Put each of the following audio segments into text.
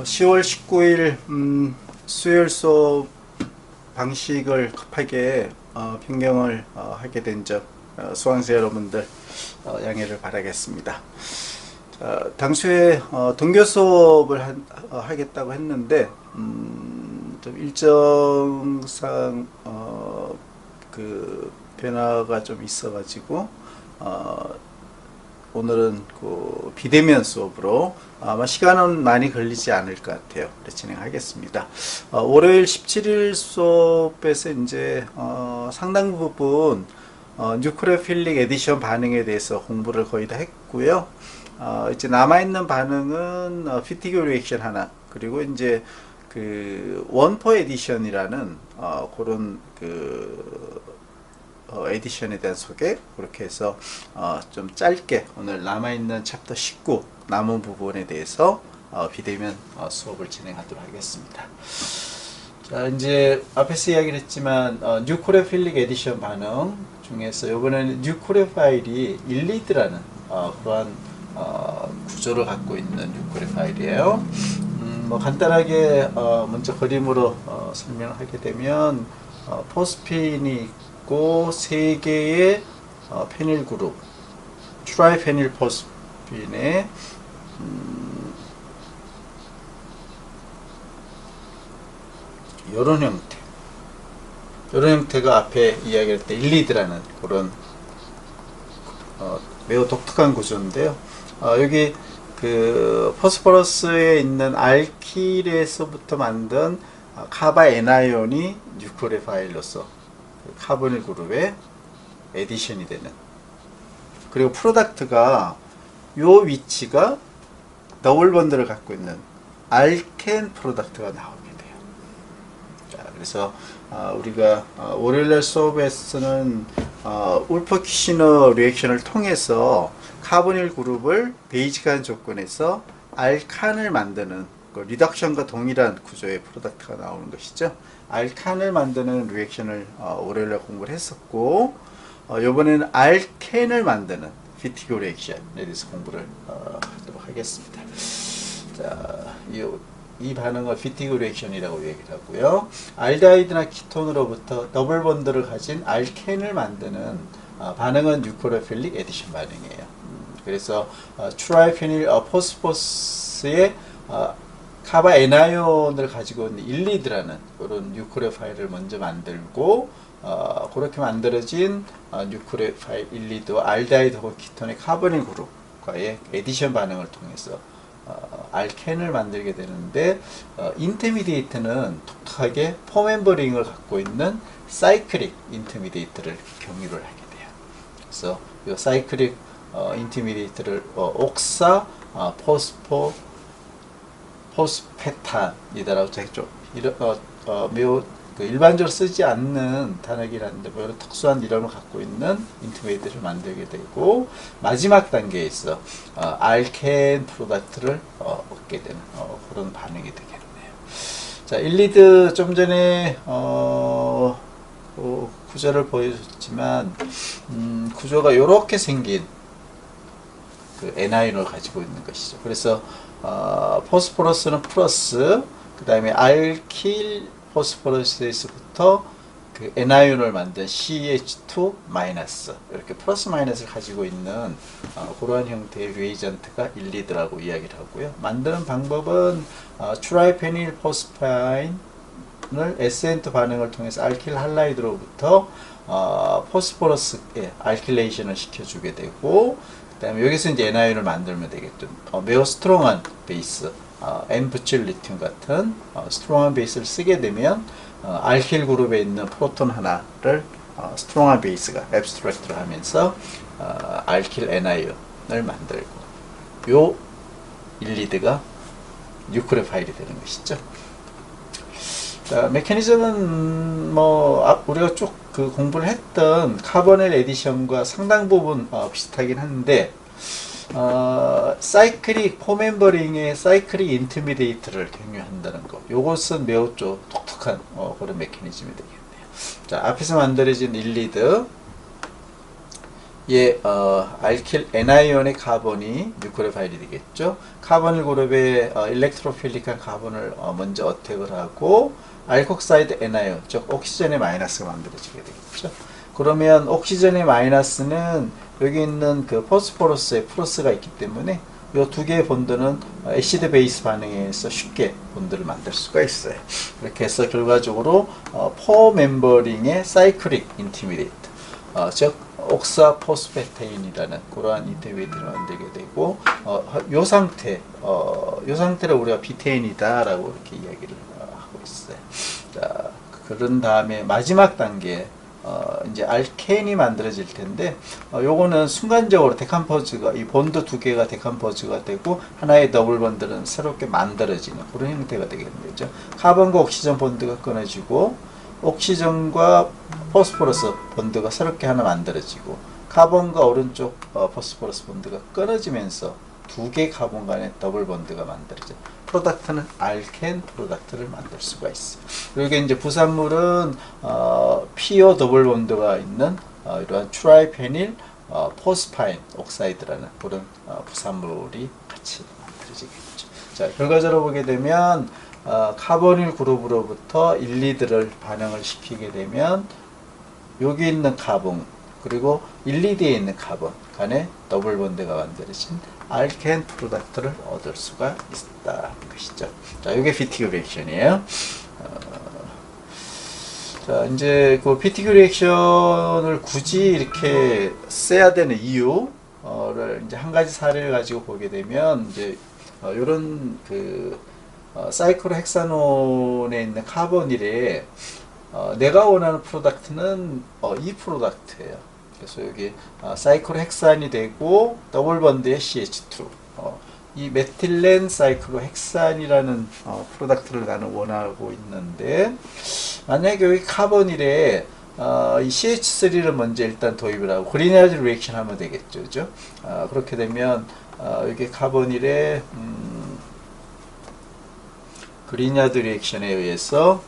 10월 19일 수요일 수업 방식을 급하게 변경을 하게 된 점 수강생 여러분들 양해를 바라겠습니다. 당초에 동교 수업을 하겠다고 했는데 좀 일정상 그 변화가 좀 있어가지고 오늘은 그 비대면 수업으로 아마 시간은 많이 걸리지 않을 것 같아요. 진행하겠습니다. 월요일 17일 수업에서 이제 상당 부분 뉴크레오필릭 에디션 반응에 대해서 공부를 거의 다 했고요. 이제 남아있는 반응은 피티그 리액션 하나, 그리고 이제 그 원포 에디션이라는 그런 그 에디션에 대한 소개, 그렇게 해서 좀 짧게 오늘 남아있는 챕터 19 남은 부분에 대해서 비대면 수업을 진행하도록 하겠습니다. 자, 이제 앞에서 이야기를 했지만 뉴크레오필릭 에디션 반응 중에서 이번에는 뉴크레오 파일이 일리드라는 그러한 구조를 갖고 있는 뉴크레오 파일이에요. 뭐 간단하게 먼저 그림으로 설명을 하게 되면 포스핀이 있고 3개의 페닐 그룹, 트라이페닐 포스핀의 이런 형태가 앞에 이야기할 때 일리드라는 그런 매우 독특한 구조인데요. 여기 그 포스포러스에 있는 알킬에서부터 만든 카바 애나이온이 뉴크레오 파일로서 카보닐 그룹의 에디션이 되는, 그리고 프로덕트가 요 위치가 더블 번드를 갖고 있는 알켄 프로덕트가 나오게 돼요. 자, 그래서 우리가 월요일날 수업에서는 울퍼키시너 리액션을 통해서 카보닐 그룹을 베이직한 조건에서 알칸을 만드는 리덕션과 동일한 구조의 프로덕트가 나오는 것이죠. 알칸을 만드는 리액션을 월요일날 공부를 했었고, 이번에는 알켄을 만드는 피티그 리액션에 대해서 공부를 하도록 하겠습니다. 자, 이 반응을 피티그 리액션이라고 얘기를 하고요. 알데하이드나 키톤으로부터 더블 본드를 가진 알켄을 만드는 반응은 뉴크레오필릭 에디션 반응이에요. 그래서 트라이페닐 포스포스의 카바 애나이온을 가지고 있는 일리드라는 그런 뉴크레오 파일을 먼저 만들고, 그렇게 만들어진 뉴크레오 파일 일리드와 알데하이드하고 키톤의 카보닐 그룹과의 에디션 반응을 통해서 알켄을 만들게 되는데, 인터미디에이트는 독특하게 포멤버링을 갖고 있는 사이클릭 인터미디에이트를 경유를 하게 돼요. 그래서 이 사이클릭 인터미디에이트를 옥사 포스페탄이다라고 좀 매우 일반적으로 쓰지 않는 단어이라는데 뭐 이런 특수한 이름을 갖고 있는 인터미디에이트를 만들게 되고, 마지막 단계에 있어 알켄 프로덕트를 얻게 되는 그런 반응이 되겠네요. 자, 일리드 좀 전에 구조를 보여줬지만 구조가 이렇게 생긴 그 애나이온을 가지고 있는 것이죠. 그래서 포스포러스는 플러스, 그 다음에 알킬 포스포러스에서부터 그 애나이온을 만든 CH2 마이너스, 이렇게 플러스 마이너스를 가지고 있는 그러한 형태의 리에이전트가 일리드라고 이야기를 하고요. 만드는 방법은 트라이페닐 포스파인을 SN2 반응을 통해서 알킬 할라이드로부터 포스포러스에 알킬레이션을 시켜주게 되고, 그 다음에 여기서 이제 애나이온을 만들면 되겠죠. 매우 스트롱한 베이스, N-부칠 리튬 같은 스트롱한 베이스를 쓰게 되면 알킬 그룹에 있는 프로톤 하나를 스트롱한 베이스가 앱스트랙트를 하면서 알킬 애나이온을 만들고, 요 일리드가 뉴크레오 파일이 되는 것이죠. 자, 메커니즘은 뭐 우리가 쭉 그 공부를 했던 카보닐 에디션과 상당 부분 비슷하긴 한데, 사이클릭 포멤버링의 사이클릭 인터미디에이트를 경유한다는 거, 요것은 매우 좀 독특한 그런 메커니즘이 되겠네요. 자, 앞에서 만들어진 일리드, 알킬 N아이온의 카본이 뉴클레오파일이 되겠죠. 카보닐 그룹에 일렉트로필릭한 카본을 먼저 어택을 하고 알콕사이드 N아이온, 즉 옥시전의 마이너스가 만들어지게 되겠죠. 그러면 옥시전의 마이너스는 여기 있는 그 포스포러스에 플러스가 있기 때문에 이 두 개의 본드는 애시드 베이스 반응에서 쉽게 본드를 만들 수가 있어요. 이렇게 해서 결과적으로 포 멤버링의 사이클릭 인티미데이트, 즉 옥사 포스페테인이라는 그러한 인터미디를 만들게 되고, 요 상태를 우리가 비테인이다라고 이렇게 이야기를 하고 있어요. 자, 그런 다음에 마지막 단계 이제 알케인이 만들어질 텐데, 요거는 순간적으로 데컴포즈가, 이 본드 두 개가 데컴포즈가 되고 하나의 더블 본드는 새롭게 만들어지는 그런 형태가 되겠는 거죠. 카본과 옥시전 본드가 끊어지고 옥시전과 포스포러스 본드가 새롭게 하나 만들어지고 카본과 오른쪽 포스포러스 본드가 끊어지면서 두 개의 카본 간의 더블 본드가 만들어져 프로덕트는 알켄 프로덕트를 만들 수가 있어요. 그리고 이제 부산물은 PO 더블 본드가 있는 이러한 트라이페닐 포스파인 옥사이드라는 그런 부산물이 같이 만들어지겠죠. 자, 결과적으로 보게 되면 카보닐 그룹으로부터 1, 2들을 반응을 시키게 되면 여기 있는 카본 그리고 1, 2D에 있는 카본 간에 더블 본드가 만들어진 알켄 프로덕트를 얻을 수가 있다는 것이죠. 자, 이게 피티그 리액션이에요. 자, 이제 그 피티그 리액션을 굳이 이렇게 써야 되는 이유를 이제 한 가지 사례를 가지고 보게 되면 이제 이런 그 사이클로헥사논에 있는 카보닐에 내가 원하는 프로덕트는 이 프로덕트예요. 그래서 여기 사이클로헥산이 되고 더블 번드의 CH2 이 메틸렌 사이클로헥산이라는 프로덕트를 나는 원하고 있는데, 만약에 여기 카보닐에 이 CH3를 먼저 일단 도입을 하고 그리냐드 리액션 하면 되겠죠, 그죠? 그렇게 되면 여기 카보닐에 그리냐드 리액션에 의해서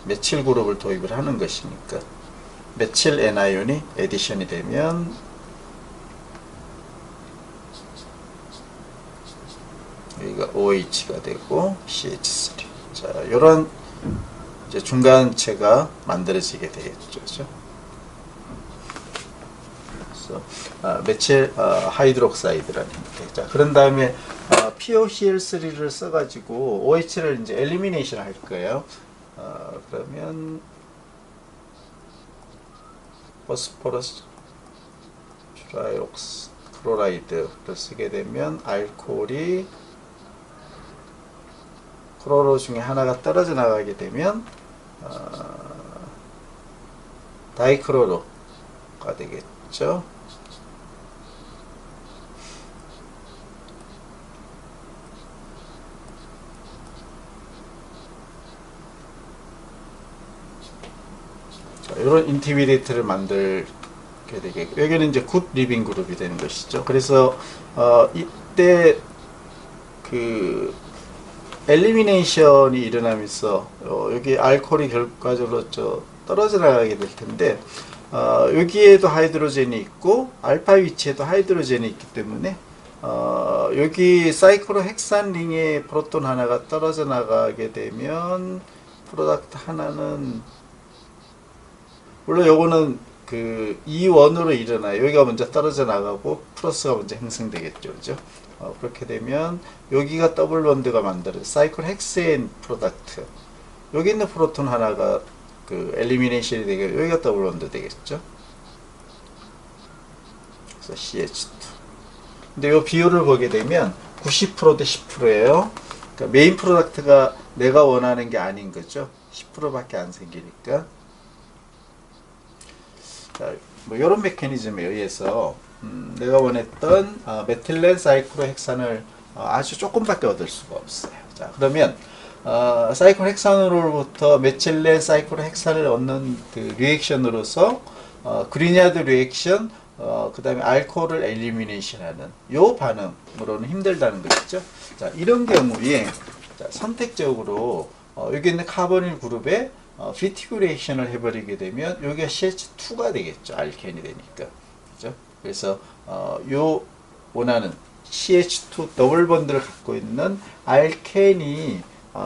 메칠 그룹을 도입을 하는 것이니까 메칠 N아이온이 에디션이 되면 여기가 OH가 되고 CH3. 자, 이런 이제 중간체가 만들어지게 되겠죠. 그죠? 그래서 메칠 하이드록사이드라는 형태. 자, 그런 다음에 POCl3를 써가지고 OH를 이제 엘리미네이션 할 거예요. 그러면 포스포러스 트라이옥스 클로라이드를 쓰게 되면 알코올이 클로로 중에 하나가 떨어져 나가게 되면 다이크로로가 되겠죠. 이런 인티미데이트를 만들게 되게, 여기는 이제 굿 리빙 그룹이 되는 것이죠. 그래서 이때 그 엘리미네이션이 일어나면서 여기 알코올이 결과적으로 떨어져 나가게 될 텐데, 여기에도 하이드로젠이 있고 알파 위치에도 하이드로젠이 있기 때문에 여기 사이클로헥산 링에 프로톤 하나가 떨어져 나가게 되면 프로덕트 하나는, 물론 요거는 그 E1으로 일어나요. 여기가 먼저 떨어져 나가고 플러스가 먼저 형성되겠죠. 그죠? 그렇게 되면 여기가 더블 본드가 만들어요. 사이클헥세인 프로덕트. 여기 있는 프로톤 하나가 그 엘리미네이션이 되게, 여기가 더블 본드 되겠죠. 그래서 CH2. 근데 요 비율을 보게 되면 90%대 10%예요. 그러니까 메인 프로덕트가 내가 원하는 게 아닌 거죠. 10%밖에 안 생기니까. 자, 뭐 이런 메커니즘에 의해서 내가 원했던 메틸렌 사이클로헥산을 아주 조금밖에 얻을 수가 없어요. 자, 그러면 사이클로헥산으로부터 메틸렌 사이클로헥산을 얻는 그 리액션으로서 그리냐드 리액션, 그 다음에 알코올을 엘리미네이션하는 요 반응으로는 힘들다는 것이죠. 자, 이런 경우에 자, 선택적으로 여기 있는 카보닐 그룹에 비티그 리액션을 해버리게 되면 여기가 CH2가 되겠죠. 알켄이 되니까. 그죠? 그래서 요 원하는 CH2 더블 번드를 갖고 있는 알켄이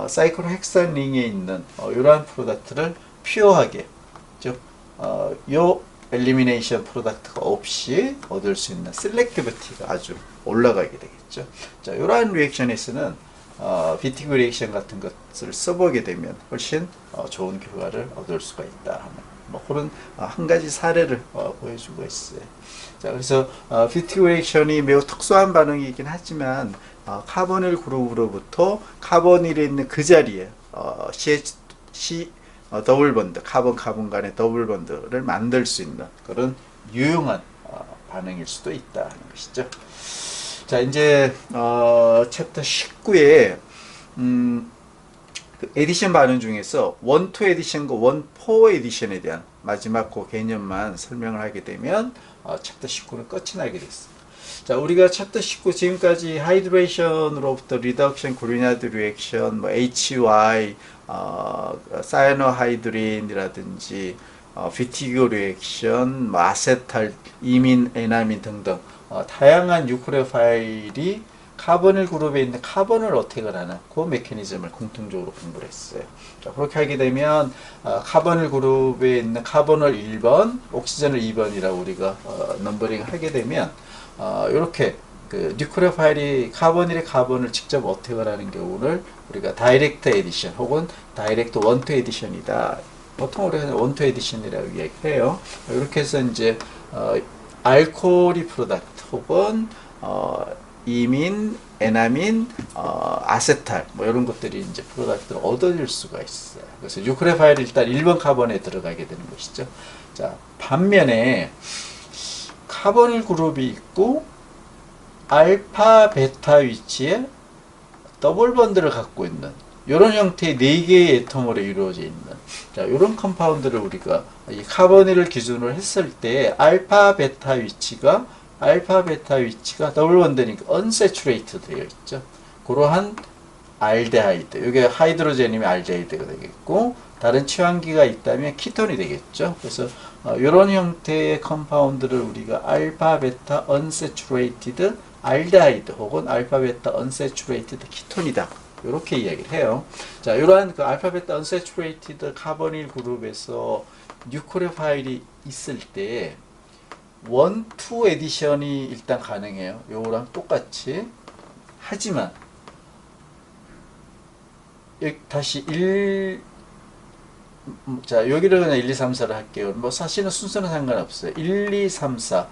사이클로헥산 링에 있는 이러한 프로덕트를 퓨어하게, 즉 요 엘리미네이션 프로덕트가 없이 얻을 수 있는 셀렉티비티가 아주 올라가게 되겠죠. 자, 이러한 리액션에서는 비티그 리액션 같은 것을 써보게 되면 훨씬 좋은 결과를 얻을 수가 있다 하는 뭐 그런 한 가지 사례를 보여주고 있어요. 자, 그래서 비티그 리액션이 매우 특수한 반응이긴 하지만 카보닐 그룹으로부터 카보닐에 있는 그 자리에 CH 더블 번드, 카본 간의 더블 번드를 만들 수 있는 그런 유용한 반응일 수도 있다 하는 것이죠. 자, 이제 챕터 19에 그 에디션 반응 중에서 원투 에디션과 원포 에디션에 대한 마지막 그 개념만 설명을 하게 되면 챕터 19는 끝이 나게 됐습니다. 자, 우리가 챕터 19 지금까지 하이드레이션으로부터 리덕션, 고리나드 리액션, 뭐 HY, 사이노하이드린이라든지 비티그 리액션, 뭐 아세탈, 이민, 에나민 등등 다양한 뉴클레오파일이 카보닐 그룹에 있는 카본을 어택을 하는 그 메커니즘을 공통적으로 공부를 했어요. 자, 그렇게 하게 되면 카보닐 그룹에 있는 카본을 1번, 옥시전을 2번이라고 우리가 넘버링 하게 되면 이렇게 그 뉴클레오파일이 카보닐의 카본을 직접 어택을 하는 경우를 우리가 다이렉트 에디션 혹은 다이렉트 원투 에디션이다. 보통 우리가 원투 에디션이라고 이야기해요. 이렇게 해서 이제 알코올이 프로덕트 혹은 이민, 에나민, 아세탈 뭐 이런 것들이 이제 프로덕트를 얻어질 수가 있어요. 그래서 뉴클레오파일이 일단 1번 카본에 들어가게 되는 것이죠. 자, 반면에 카보닐 그룹이 있고 알파, 베타 위치에 더블 번드를 갖고 있는 이런 형태의 4개의 애텀으로 이루어져 있는 자, 이런 컴파운드를 우리가 이 카보닐을 기준으로 했을 때 알파, 베타 위치가 더블 번드니까 언세츄레이트 되어 있죠. 그러한 알데하이드, 이게 하이드로젠이면 알데하이드가 되겠고 다른 취환기가 있다면 키톤이 되겠죠. 그래서 이런 형태의 컴파운드를 우리가 알파, 베타, 언세츄레이티드 알데하이드 혹은 알파, 베타, 언세츄레이티드 키톤이다. 이렇게 이야기를 해요. 자, 이러한 그 알파, 베타, 언세츄레이티드 카보닐 그룹에서 뉴클레오파일이 있을 때 원, 투 에디션이 일단 가능해요. 요거랑 똑같이. 하지만 다시 자, 여기를 그냥 1, 2, 3, 4를 할게요. 뭐 사실은 순서는 상관없어요. 1, 2, 3, 4.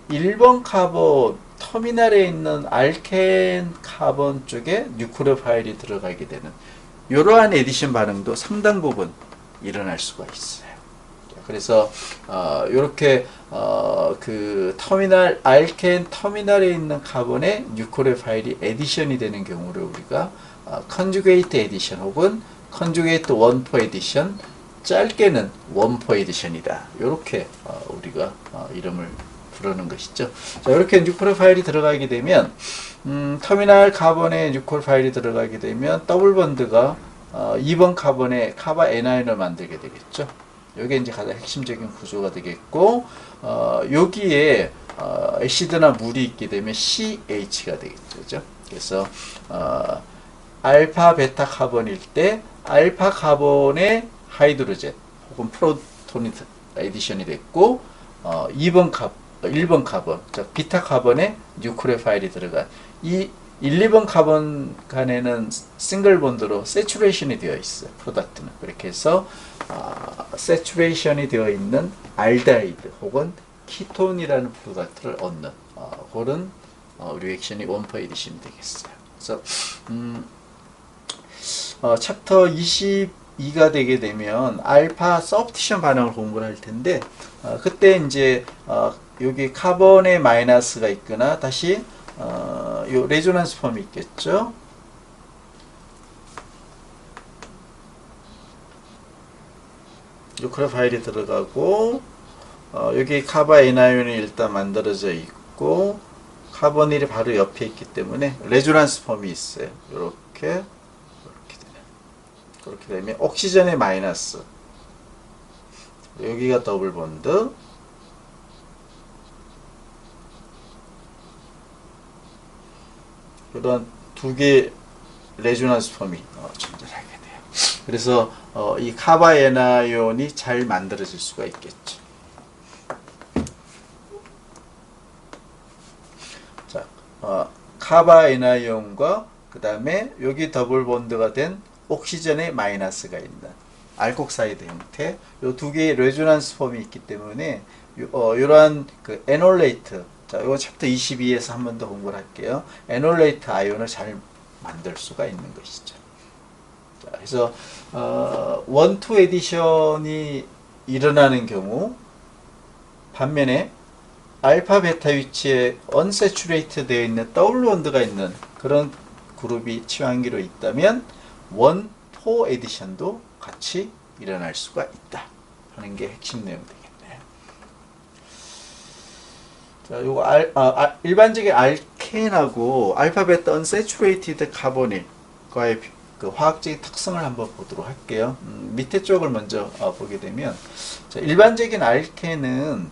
1번 카본 터미널에 있는 알켄 카본 쪽에 뉴클레오파일이 들어가게 되는 이러한 에디션 반응도 상당 부분 일어날 수가 있어요. 그래서 이렇게 그 터미널 알켄 터미널에 있는 카본에 뉴클레오파일이 에디션이 되는 경우를 우리가 컨주게이트 에디션 혹은 컨주게이트 원포 에디션, 짧게는 원포 에디션이다. 이렇게 우리가 이름을 부르는 것이죠. 자, 이렇게 뉴클레오파일이 들어가게 되면 터미널 카본에 뉴클레오파일이 들어가게 되면 더블 번드가 2번 카본에 카바 에나인을 만들게 되겠죠. 이게 이제 가장 핵심적인 구조가 되겠고 여기에 애시드나 물이 있게 되면 CH가 되겠죠. 그죠? 그래서 알파 베타 카본일 때 알파 카본의 하이드로젠 혹은 프로톤이 에디션이 됐고 1번 카본, 즉 비타 카본에 뉴클레오파일이 들어간 이 1, 2번 카본 간에는 싱글 본드로 세츄레이션이 되어 있어요. 프로덕트는. 그렇게 해서 세츄레이션이 되어 있는 알데하이드 혹은 키톤이라는 프로덕트를 얻는 그런 리액션이 원포 에디션이 되겠어요. 그래서 챕터 22가 되게 되면 알파 서브티션 반응을 공부를 할 텐데 그때 이제 여기 카본의 마이너스가 있거나 다시 요 레조넌스 폼이 있겠죠. 뉴클레오파일이 들어가고 여기 카바 에나이온이 일단 만들어져 있고 카보닐이 바로 옆에 있기 때문에 레조넌스 폼이 있어요. 이렇게 그렇게 되면 옥시전의 마이너스, 여기가 더블 본드, 이런 두 개의 레조넌스 폼이 존재하게 돼요. 그래서 이 카바 애나이온이 잘 만들어질 수가 있겠죠. 자, 카바 애나이온과 그 다음에 여기 더블 본드가 된 옥시전의 마이너스가 있는 알콕사이드 형태, 요 두 개의 레조넌스 폼이 있기 때문에 이러한 그 에놀레이트, 자, 이거 챕터 22에서 한 번 더 공부를 할게요. 에놀레이트 아이온을 잘 만들 수가 있는 것이죠. 자, 그래서 원투 에디션이 일어나는 경우, 반면에 알파 베타 위치에 언세츄레이트 되어 있는 더블 본드가 있는 그런 그룹이 치환기로 있다면 원포 에디션도 같이 일어날 수가 있다 하는 게 핵심 내용 되겠네요. 자, 요거 일반적인 알켄하고 알파 베타 언세츄레이티드 카보닐과의 그 화학적인 특성을 한번 보도록 할게요. 밑에 쪽을 먼저 보게 되면, 자, 일반적인 알켄은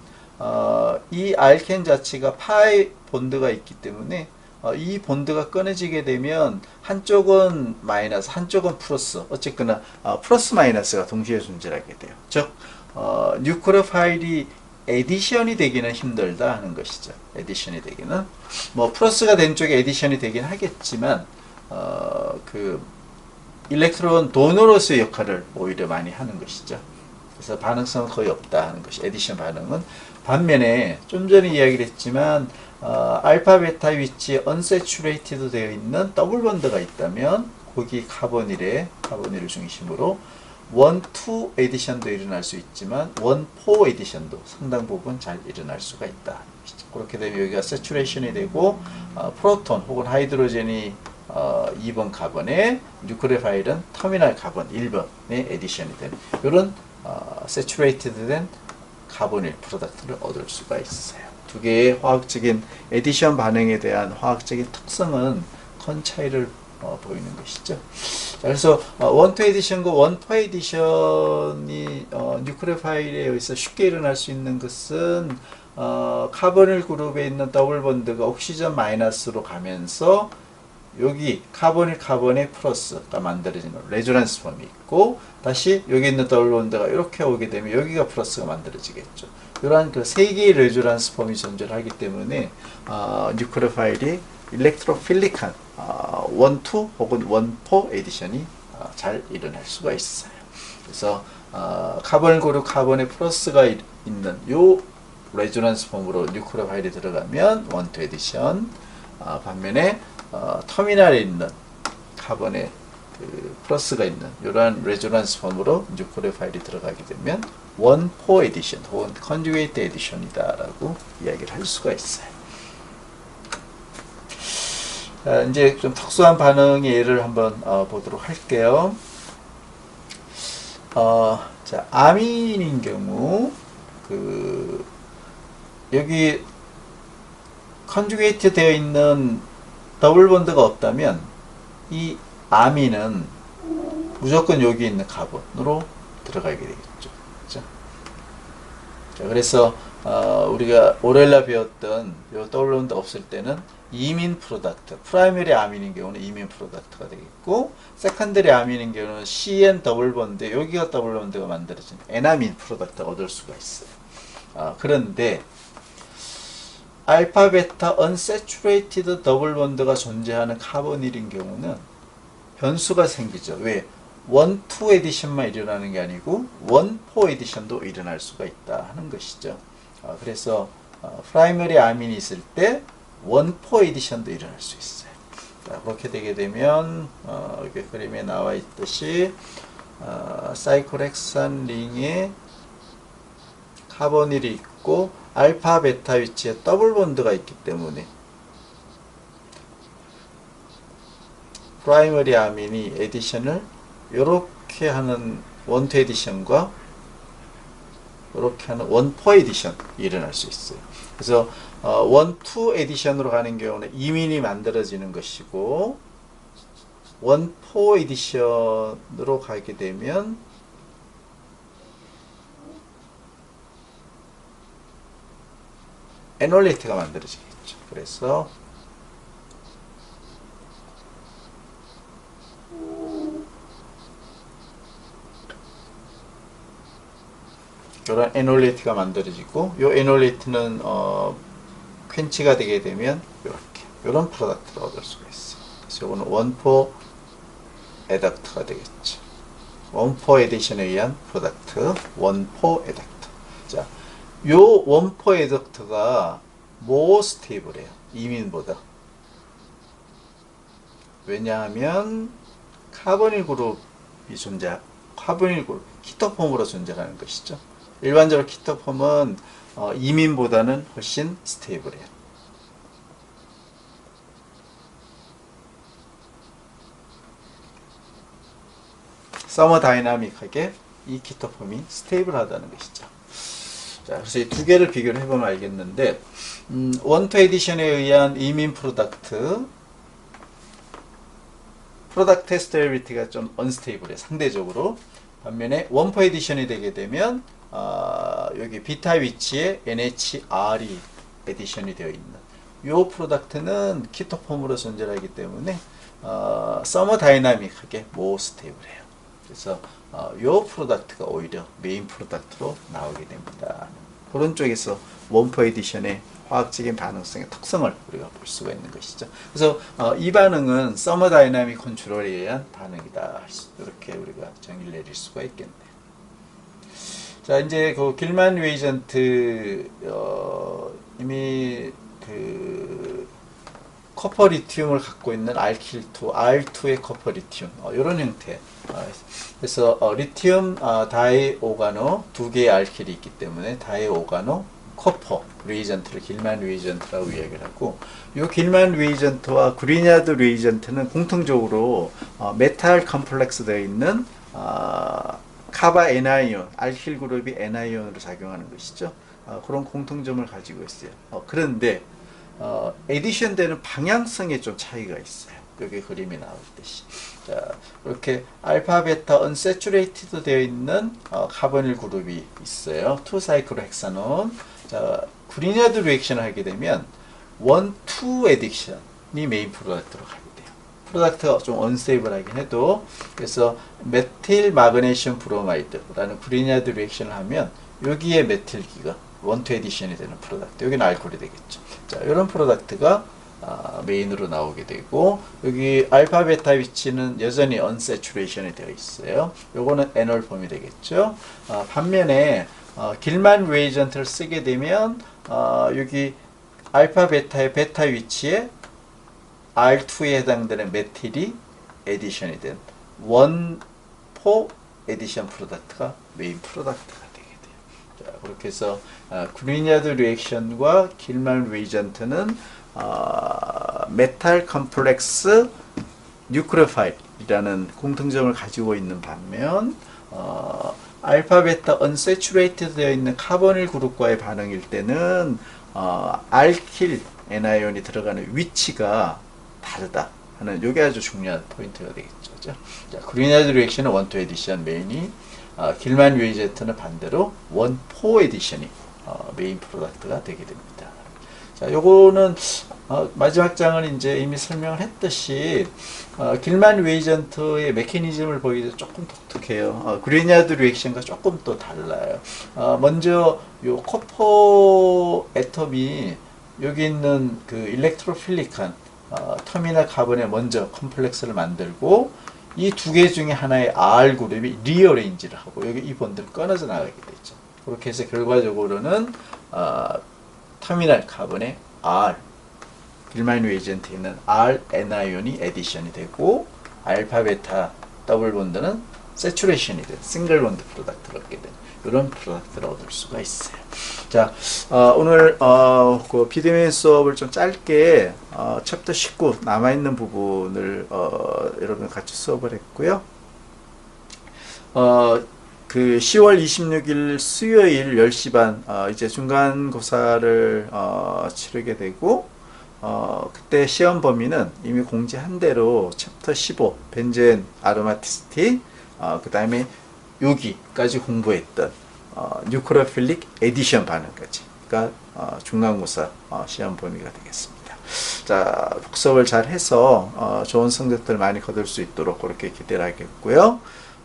이 알켄 자체가 파이 본드가 있기 때문에 이 본드가 끊어지게 되면 한쪽은 마이너스, 한쪽은 플러스, 어쨌거나 플러스 마이너스가 동시에 존재하게 돼요. 즉 뉴크레오파일이 에디션이 되기는 힘들다 하는 것이죠. 에디션이 되기는 뭐 플러스가 된 쪽에 에디션이 되긴 하겠지만 그 일렉트론 도너로서의 역할을 오히려 많이 하는 것이죠. 그래서 반응성은 거의 없다 하는 것이 에디션 반응은. 반면에 좀 전에 이야기를 했지만 알파 베타 위치에 언세츄레이티드 되어 있는 더블 본드가 있다면 거기 카보닐을 중심으로 원, 투 에디션도 일어날 수 있지만 원, 포 에디션도 상당 부분 잘 일어날 수가 있다. 그렇게 되면 여기가 세츄레이션이 되고 프로톤 혹은 하이드로젠이 2번 카본에 뉴크레오파일은 터미널 카본 1번의 에디션이 되는 이런 세츄레이티드 된 카보닐 프로덕트를 얻을 수가 있어요. 두 개의 화학적인 에디션 반응에 대한 화학적인 특성은 큰 차이를 보이는 것이죠. 자, 그래서 원투 에디션과 원포 에디션이 뉴크레오파일에 여기서 쉽게 일어날 수 있는 것은 카보닐 그룹에 있는 더블 본드가 옥시전 마이너스로 가면서 여기 카보닐 카본의 플러스가 만들어지는 레조넌스 폼이 있고, 다시 여기 있는 더블 본드가 이렇게 오게 되면 여기가 플러스가 만들어지겠죠. 이러한 그 세 개의 레조넌스 폼이 존재하기 때문에 뉴크레오파일이 일렉트로필릭한 원투 혹은 원포 에디션이 잘 일어날 수가 있어요. 그래서 카본 그룹 카본의 플러스가 있는 요 레조넌스 폼으로 뉴크레오파일이 들어가면 원투 에디션, 반면에 터미널에 있는 카본의 그 플러스가 있는 이러한 레조넌스 폼으로 뉴크레오파일이 들어가게 되면 원포 에디션 혹은 컨주게이트 에디션이다라고 이야기를 할 수가 있어요. 이제 좀 특수한 반응의 예를 한번 보도록 할게요. 자, 아민인 경우 여기 컨주게이트 되어 있는 더블 본드가 없다면 이 아민은 무조건 여기 있는 카본으로 들어가게 되겠죠. 그렇죠? 자, 그래서 우리가 오렐라 배웠던 요 더블 본드 없을 때는 이민 프로덕트, 프라이머리 아민인 경우는 이민 프로덕트가 되겠고, 세컨더리 아민인 경우는 CN 더블 본드, 여기가 더블 본드가 만들어진 에나민 프로덕트를 얻을 수가 있어요. 그런데 알파 베타 언세츄레이티드 더블 본드가 존재하는 카보닐인 경우는 변수가 생기죠. 왜? 원, 투 에디션만 일어나는 게 아니고 원, 포 에디션도 일어날 수가 있다 하는 것이죠. 그래서 프라이머리 아민이 있을 때 원, 포 에디션도 일어날 수 있어요. 자, 그렇게 되게 되면 여기 그림에 나와 있듯이 사이클헥산 링에 카보닐이 있고 알파 베타 위치에 더블 본드가 있기 때문에 프라이머리 아민이 에디션을 이렇게 하는 원투 에디션과 이렇게 하는 원포 에디션이 일어날 수 있어요. 그래서 원투 에디션으로 가는 경우는 이민이 만들어지는 것이고, 원포 에디션으로 가게 되면 애널레이트가 만들어지겠죠. 그래서 이런 애널레이트가 만들어지고, 이 애널레이트는 퀸치가 되게 되면 이렇게 이런 프로덕트를 얻을 수가 있어요. 그래서 이거는 원포 애덕트가 되겠죠. 원포 에디션에 의한 프로덕트, 원포 애덕트. 자, 요 원포 애덕트가 more 스테이블해요. 이민보다. 왜냐하면 카보닐 그룹이 카보닐 그룹, 키토폼으로 존재하는 것이죠. 일반적으로 키토폼은 이민보다는 훨씬 스테이블해요. 서머다이나믹하게 이 키토폼이 스테이블하다는 것이죠. 자, 그래서 이 두 개를 비교를 해보면 알겠는데, 원투 에디션에 의한 이민 프로덕트의 스테빌리티가 좀 언스테이블해, 상대적으로. 반면에 원포 에디션이 되게 되면 여기 비타 위치에 NHR이 에디션이 되어 있는 이 프로덕트는 키토폼으로 존재하기 때문에 서머다이나믹하게 모어 스테이블해요. 그래서 이 프로덕트가 오히려 메인 프로덕트로 나오게 됩니다. 그런 쪽에서 원포 에디션의 화학적인 반응성의 특성을 우리가 볼 수가 있는 것이죠. 그래서 이 반응은 서머다이나믹 컨트롤에 의한 반응이다. 이렇게 우리가 정의를 내릴 수가 있겠네요. 자, 이제 그 길만 리에이전트 이미 그 커퍼 리튬을 갖고 있는 알킬2, R2의 커퍼 리튬, 이런 형태. 그래서 리튬 다이 오가노 두 개의 알킬이 있기 때문에 다이 오가노 커퍼 리에이전트를 길만 리에이전트라고 이야기를 하고, 이 길만 리에이전트와 그리냐드 리에이전트는 공통적으로 메탈 컴플렉스 되어 있는 카바 N아이온, 알킬 그룹이 N아이온으로 작용하는 것이죠. 그런 공통점을 가지고 있어요. 그런데 에디션 되는 방향성에 좀 차이가 있어요. 여기 그림이 나오듯이. 자, 이렇게 알파, 베타, 언세츄레이티드 되어 있는 카보닐 그룹이 있어요. 2사이클로 헥사논. 자, 그리냐드 리액션을 하게 되면 1, 2 에딕션이 메인 프로덕트로 가게 돼요. 프로덕트가 좀 언스테이블하긴 해도, 그래서 메틸 마그네슘 브로마이드라는 그리냐드 리액션을 하면 여기에 메틸기가 1, 2 에디션이 되는 프로덕트, 여기는 알코올이 되겠죠. 자, 이런 프로덕트가 메인으로 나오게 되고, 여기 알파 베타 위치는 여전히 언세츄레이션이 되어 있어요. 요거는 에놀폼이 되겠죠. 반면에 길만 리에이전트를 쓰게 되면 여기 알파 베타의 베타 위치에 R2에 해당되는 메틸이 에디션이 된 원포 에디션 프로덕트가 메인 프로덕트가 되게 돼요. 자, 그렇게 해서 그리냐드 리액션과 길만 리에이전트는 메탈 컴플렉스 뉴크레오파일이라는 공통점을 가지고 있는 반면 알파 베타 언세츄레이티드 되어 있는 카보닐 그룹과의 반응일 때는 알킬 N아이온이 들어가는 위치가 다르다 하는, 이게 아주 중요한 포인트가 되겠죠. 그죠? 자, 그리냐드 리액션은 1, 2 에디션 메인이, 길만 리에이전트는 반대로 1, 4 에디션이 메인 프로덕트가 되게 됩니다. 자, 요거는 마지막 장은 이제 이미 설명을 했듯이 길만 리에이전트의 메커니즘을 보기도 조금 독특해요. 그리냐드 리액션과 조금 또 달라요. 먼저 요 코퍼 애텀이 여기 있는 그 일렉트로필릭한 터미널 카본에 먼저 컴플렉스를 만들고, 이 두 개 중에 하나의 R 그룹이 리어레인지를 하고 여기 이 본드를 끊어져 나가게 되죠. 그렇게 해서 결과적으로는 터미널 카본에 R, 길만 리에이전트에 있는 R N아이온이 에디션이 되고, 알파 베타 더블 본드는 세츄레이션이 된 싱글 본드 프로덕트를 얻게 되는 이런 프로덕트를 얻을 수가 있어요. 자, 오늘 그 PDMA 수업을 좀 짧게 챕터 19 남아있는 부분을 여러분 같이 수업을 했고요. 그 10월 26일 수요일 10시 반 이제 중간고사를 치르게 되고, 그때 시험 범위는 이미 공지한 대로 챕터 15 벤젠 아로마티시티, 그 다음에 6기까지 공부했던 뉴크로필릭 에디션 반응까지가 중간고사 시험 범위가 되겠습니다. 자, 복습을 잘 해서 좋은 성적들 많이 거둘 수 있도록 그렇게 기대를 하겠고요.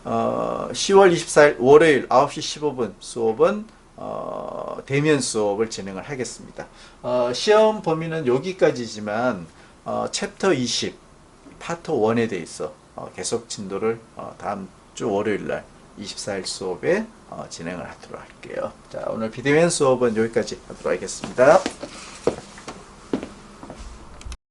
10월 24일 월요일 9시 15분 수업은 대면 수업을 진행을 하겠습니다. 시험 범위는 여기까지지만 챕터 20 파트 1에 대해서 계속 진도를 다음 주 월요일 날 24일 수업에 진행을 하도록 할게요. 자, 오늘 비대면 수업은 여기까지 하도록 하겠습니다.